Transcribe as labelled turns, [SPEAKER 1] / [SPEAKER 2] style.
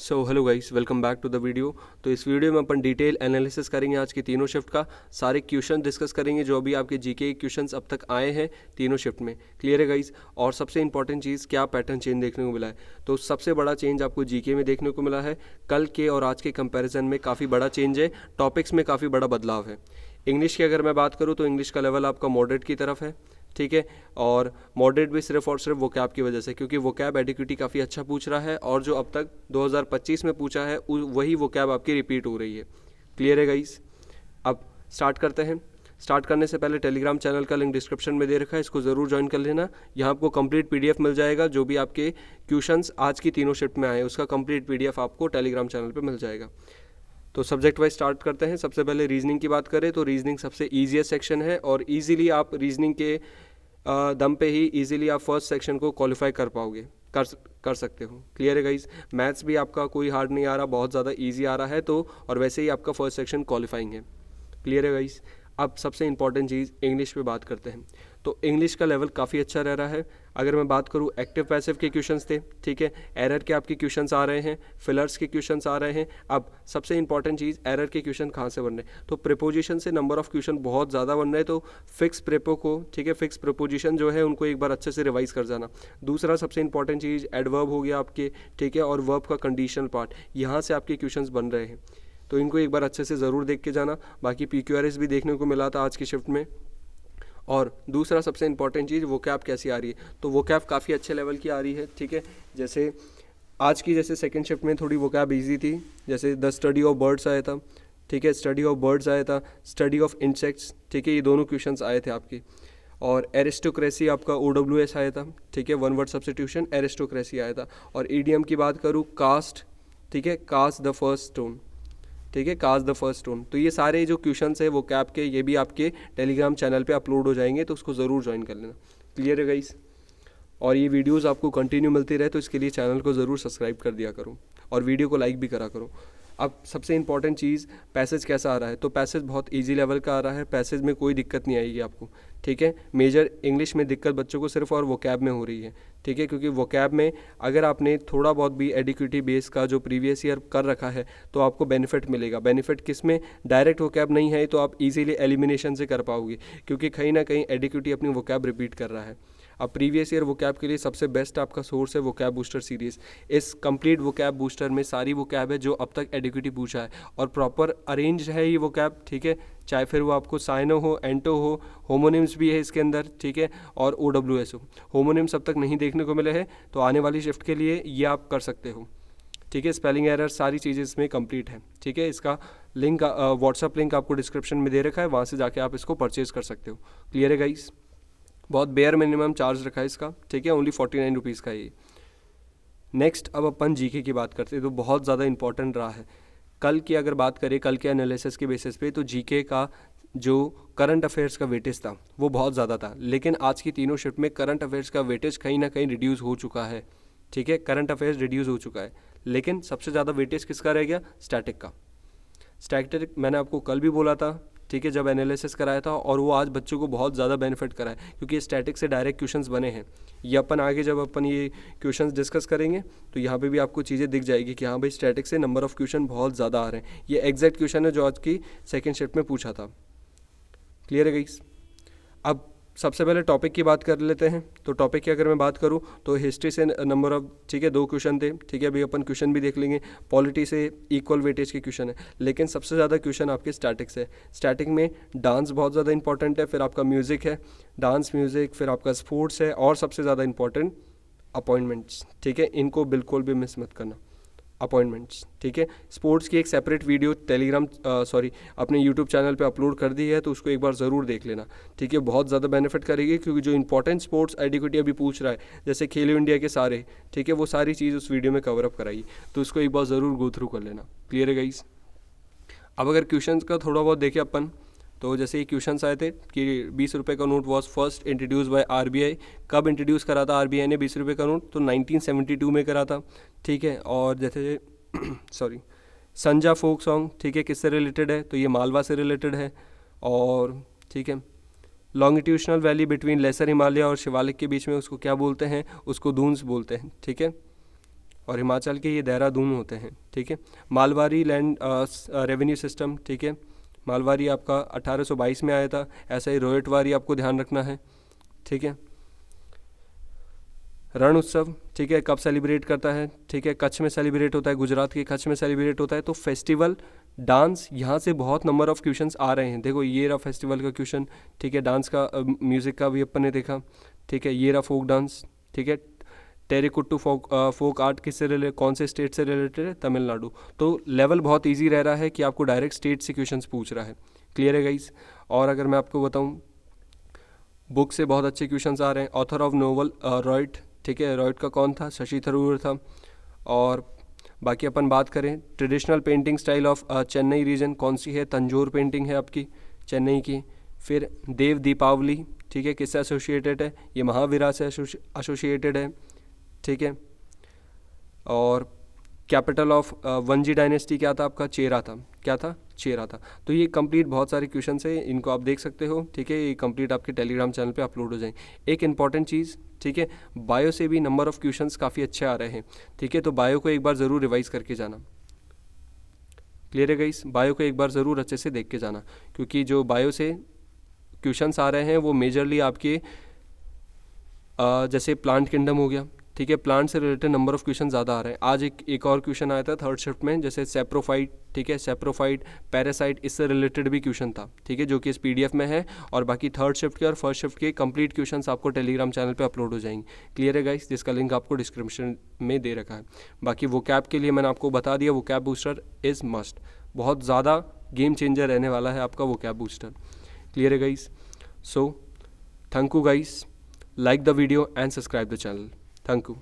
[SPEAKER 1] So hello guys, welcome back to the video. तो इस video में अपन डिटेल एनालिसिस करेंगे आज की तीनों शिफ्ट का। सारे क्वेश्चन डिस्कस करेंगे जो अभी आपके जीके क्वेश्चंस अब तक आए हैं तीनों शिफ्ट में। क्लियर है गाइस? और सबसे इंपॉर्टेंट चीज़, क्या पैटर्न चेंज देखने को मिला है। तो सबसे बड़ा चेंज आपको जीके में देखने को मिला है। कल के और आज के कंपेरिजन में काफ़ी बड़ा चेंज है। टॉपिक्स में काफ़ी बड़ा बदलाव है। इंग्लिश की अगर मैं बात करूँ तो इंग्लिश का लेवल आपका मॉडरेट की तरफ है, ठीक है। और मॉडरेट भी सिर्फ और सिर्फ वोकैब की वजह से, क्योंकि वोकैब एडिक्विटी काफ़ी अच्छा पूछ रहा है और जो अब तक 2025 में पूछा है वही वोकैब आपकी रिपीट हो रही है। क्लियर है गाइस? अब स्टार्ट करते हैं। स्टार्ट करने से पहले टेलीग्राम चैनल का लिंक डिस्क्रिप्शन में दे रखा है, इसको ज़रूर ज्वाइन कर लेना। यहाँ आपको कंप्लीट पीडीएफ मिल जाएगा। जो भी आपके क्वेश्चंस आज की तीनों शिफ्ट में आए उसका कंप्लीट पीडीएफ आपको टेलीग्राम चैनल पे मिल जाएगा। तो सब्जेक्ट वाइज स्टार्ट करते हैं। सबसे पहले रीजनिंग की बात करें तो रीजनिंग सबसे ईजीएस्ट सेक्शन है और ईजिली आप रीजनिंग के दम पे ही इजीली आप फर्स्ट सेक्शन को क्वालिफाई कर पाओगे, कर सकते हो। क्लियर है गाइस? मैथ्स भी आपका कोई हार्ड नहीं आ रहा, बहुत ज़्यादा इजी आ रहा है। तो और वैसे ही आपका फर्स्ट सेक्शन क्वालिफाइंग है। क्लियर है गाइस? अब सबसे इंपॉर्टेंट चीज़ इंग्लिश पे बात करते हैं। तो इंग्लिश का लेवल काफ़ी अच्छा रह रहा है। अगर मैं बात करूँ, एक्टिव पैसिव के क्वेश्चंस थे, ठीक है। एरर के आपके क्वेश्चंस आ रहे हैं, फिलर्स के क्वेश्चंस आ रहे हैं। अब सबसे इंपॉर्टेंट चीज़, एरर के क्वेश्चन कहाँ से बन रहे हैं। तो प्रीपोजिशन से नंबर ऑफ क्वेश्चन बहुत ज़्यादा बन रहे हैं। तो फिक्स प्रेपो को, ठीक है, फिक्स प्रीपोजिशन जो है उनको एक बार अच्छे से रिवाइज कर जाना। दूसरा सबसे इंपॉर्टेंट चीज़, एडवर्ब हो गया आपके, ठीक है, और वर्ब का कंडीशनल पार्ट, यहाँ से आपके क्वेश्चंस बन रहे हैं। तो इनको एक बार अच्छे से ज़रूर देख के जाना। बाकी PQRS भी देखने को मिला था आज की शिफ्ट में। और दूसरा सबसे इंपॉर्टेंट चीज़, वोकैब कैसी आ रही है। तो वोकैब काफ़ी अच्छे लेवल की आ रही है, ठीक है। जैसे आज की सेकंड शिफ्ट में थोड़ी वोकैब ईजी थी। जैसे द स्टडी ऑफ बर्ड्स आया था, ठीक है, स्टडी ऑफ बर्ड्स आया था, स्टडी ऑफ इंसेक्ट्स, ठीक है, ये दोनों क्वेश्चंस आए थे आपके। और एरिस्टोक्रेसी आपका OWS आया था, ठीक है, वन वर्ड सब्स्टिट्यूशन एरिस्टोक्रेसी आया था। और ईडीएम की बात करूँ, कास्ट, ठीक है, कास्ट द फर्स्ट स्टोन, ठीक है, कास्ट द फर्स्ट स्टोन। तो ये सारे जो क्वेश्चंस है वो कैप के, ये भी आपके टेलीग्राम चैनल पे अपलोड हो जाएंगे, तो उसको ज़रूर ज्वाइन कर लेना। क्लियर है गाइस? और ये वीडियोस आपको कंटिन्यू मिलती रहे तो इसके लिए चैनल को ज़रूर सब्सक्राइब कर दिया करो और वीडियो को लाइक भी करा करो। अब सबसे इंपॉर्टेंट चीज़, पैसेज कैसा आ रहा है। तो पैसेज बहुत इजी लेवल का आ रहा है, पैसेज में कोई दिक्कत नहीं आएगी आपको, ठीक है। मेजर इंग्लिश में दिक्कत बच्चों को सिर्फ और वोकैब में हो रही है, ठीक है, क्योंकि वोकैब में अगर आपने थोड़ा बहुत भी एडिक्विटी बेस का जो प्रीवियस ईयर कर रखा है तो आपको बेनिफिट मिलेगा। बेनिफिट किस में? डायरेक्ट वोकैब नहीं है तो आप इजीली एलिमिनेशन से कर पाओगे, क्योंकि कहीं ना कहीं एडिक्विटी अपनी वोकैब रिपीट कर रहा है। अब प्रीवियस ईयर वोकैब के लिए सबसे बेस्ट आपका सोर्स है वोकैब बूस्टर सीरीज़। इस कंप्लीट वोकैब बूस्टर में सारी वोकैब है जो अब तक एडिक्विटी पूछा है और प्रॉपर अरेंज है ये वोकैब, ठीक है। चाहे फिर वो आपको साइनो हो, एंटो हो, होमोनिम्स भी है इसके अंदर, ठीक है, और OWS हो। होमोनिम्स अब तक नहीं देखने को मिले हैं, तो आने वाली शिफ्ट के लिए ये आप कर सकते हो, ठीक है। स्पेलिंग एरर सारी चीज़ें इसमें कंप्लीट है, ठीक है। इसका लिंक, व्हाट्सअप लिंक आपको डिस्क्रिप्शन में दे रखा है, वहाँ से जाके आप इसको परचेज़ कर सकते हो। क्लियर है गाइस? बहुत बेयर मिनिमम चार्ज रखा है इसका, ठीक है, ओनली 49 रुपीज़ का ये। नेक्स्ट अब अपन जीके की बात करते हैं, तो बहुत ज़्यादा इंपॉर्टेंट रहा है। कल की अगर बात करें, कल के एनालिसिस के बेसिस पे, तो जीके का जो करंट अफेयर्स का वेटेज था वो बहुत ज़्यादा था, लेकिन आज की तीनों शिफ्ट में करंट अफेयर्स का वेटेज कहीं ना कहीं रिड्यूस हो चुका है, ठीक है। करंट अफेयर्स रिड्यूस हो चुका है, लेकिन सबसे ज़्यादा वेटेज किसका रह गया? स्टैटिक का। स्टैटिक मैंने आपको कल भी बोला था, ठीक है, जब एनालिसिस कराया था, और वो आज बच्चों को बहुत ज़्यादा बेनिफिट करा है, क्योंकि स्टैटिक से डायरेक्ट क्वेश्चंस बने हैं। ये अपन आगे जब अपन ये क्वेश्चंस डिस्कस करेंगे तो यहाँ पे भी आपको चीज़ें दिख जाएगी कि हाँ भाई, स्टैटिक से नंबर ऑफ क्वेश्चन बहुत ज़्यादा आ रहे हैं। ये एग्जैक्ट क्वेश्चन है जो आज की सेकेंड शिफ्ट में पूछा था। क्लियर है गाइस? अब सबसे पहले टॉपिक की बात कर लेते हैं। तो टॉपिक की अगर मैं बात करूं तो हिस्ट्री से नंबर ऑफ, ठीक है, 2 क्वेश्चन थे, ठीक है, अभी अपन क्वेश्चन भी देख लेंगे। पॉलिटी से इक्वल वेटेज के क्वेश्चन है, लेकिन सबसे ज़्यादा क्वेश्चन आपके स्टैटिक से। स्टैटिक में डांस बहुत ज़्यादा इंपॉर्टेंट है, फिर आपका म्यूज़िक है, डांस म्यूज़िक, फिर आपका स्पोर्ट्स है, और सबसे ज़्यादा इंपॉर्टेंट अपॉइंटमेंट्स, ठीक है, इनको बिल्कुल भी मिस मत करना। अपॉइंटमेंट्स, ठीक है। स्पोर्ट्स की एक सेपरेट वीडियो टेलीग्राम अपने यूट्यूब चैनल पे अपलोड कर दी है, तो उसको एक बार ज़रूर देख लेना, ठीक है। बहुत ज़्यादा बेनिफिट करेगी, क्योंकि जो इंपॉर्टेंट स्पोर्ट्स एडिक्विटी अभी पूछ रहा है, जैसे खेलो इंडिया के सारे, ठीक है, वो सारी चीज़ उस वीडियो में कवर अप कराई, तो उसको एक बार ज़रूर गो थ्रू कर लेना। क्लियर है गाइस? अब अगर क्वेश्चंस का थोड़ा बहुत देखें अपन, तो जैसे ये क्वेश्चंस आए थे कि 20 रुपये का note was first introduce by RBI। कब इंट्रोड्यूस करा था RBI ने 20 रुपये का नोट? तो 1972 में करा था, ठीक है। और जैसे संजा फोक सॉन्ग, ठीक है, किससे रिलेटेड है? तो ये मालवा से रिलेटेड है। और ठीक है, लॉन्गिट्यूशनल वैली बिटवीन लेसर हिमालय और शिवालिक के बीच में उसको क्या बोलते हैं? उसको दून्स बोलते हैं, ठीक है। और हिमाचल के ये देहरादून होते हैं, ठीक है। मालवारी लैंड रेवेन्यू सिस्टम, ठीक है, मालवारी आपका 1822 में आया था। ऐसा ही रोहितवारी आपको ध्यान रखना है, ठीक है। रण उत्सव, ठीक है, कब सेलिब्रेट करता है, ठीक है, कच्छ में सेलिब्रेट होता है, गुजरात के कच्छ में सेलिब्रेट होता है। तो फेस्टिवल डांस, यहाँ से बहुत नंबर ऑफ क्वेश्चंस आ रहे हैं। देखो ये रहा फेस्टिवल का क्वेश्चन, ठीक है, डांस का म्यूज़िक का भी अपन ने देखा, ठीक है। ये रहा फोक डांस, ठीक है। टेरिकुट्टू फोक आर्ट किससे रिलेटेड, कौन से स्टेट से रिलेटेड है, तमिलनाडु। तो लेवल बहुत ईजी रह रहा है कि आपको डायरेक्ट स्टेट से क्वेश्चंस पूछ रहा है। क्लियर है गाइस। और अगर मैं आपको बताऊँ, बुक से बहुत अच्छे क्वेश्चंस आ रहे हैं। ऑथर ऑफ नोवेल रॉयट, ठीक है, रॉयट का कौन था, शशि थरूर था। और बाकी अपन बात करें traditional painting style of Chennai region कौन सी है, तंजोर पेंटिंग है आपकी चेन्नई की। फिर देव दीपावली, ठीक है, किससे एसोसिएटेड है, ये महावीरा से एसोसिएटेड है, ठीक है। और कैपिटल ऑफ वंजी डायनेस्टी क्या था आपका, चेरा था, क्या था, चेरा था। तो ये कंप्लीट बहुत सारे क्वेश्चन है, इनको आप देख सकते हो, ठीक है। ये कंप्लीट आपके टेलीग्राम चैनल पे अपलोड हो जाएंगे। एक इंपॉर्टेंट चीज़, ठीक है, बायो से भी नंबर ऑफ क्वेश्चंस काफ़ी अच्छे आ रहे हैं, ठीक है। तो बायो को एक बार ज़रूर रिवाइज करके जाना। क्लियर है गाइस, बायो को एक बार ज़रूर अच्छे से देख के जाना, क्योंकि जो बायो से क्वेश्चंस आ रहे हैं वो मेजरली आपके जैसे प्लांट किंगडम हो गया, ठीक है, प्लांट से रिलेटेड नंबर ऑफ क्वेश्चन ज़्यादा आ रहे हैं। आज एक और क्वेश्चन आया था थर्ड शिफ्ट में, जैसे सेप्रोफाइट, ठीक है, सेप्रोफाइट, पैरासाइट, इससे रिलेटेड भी क्वेश्चन था, ठीक है, जो कि इस PDF में है। और बाकी थर्ड शिफ्ट के और फर्स्ट शिफ्ट के कंप्लीट क्वेश्चंस आपको टेलीग्राम चैनल पे अपलोड हो जाएंगे। क्लियर है गाइस, जिसका लिंक आपको डिस्क्रिप्शन में दे रखा है। बाकी वो कैप के लिए मैंने आपको बता दिया, वो कैप बूस्टर इज़ मस्ट, बहुत ज़्यादा गेम चेंजर रहने वाला है आपका वो कैप बूस्टर। क्लियर है guys. So thank you guys, like the video and subscribe the channel. Thank you.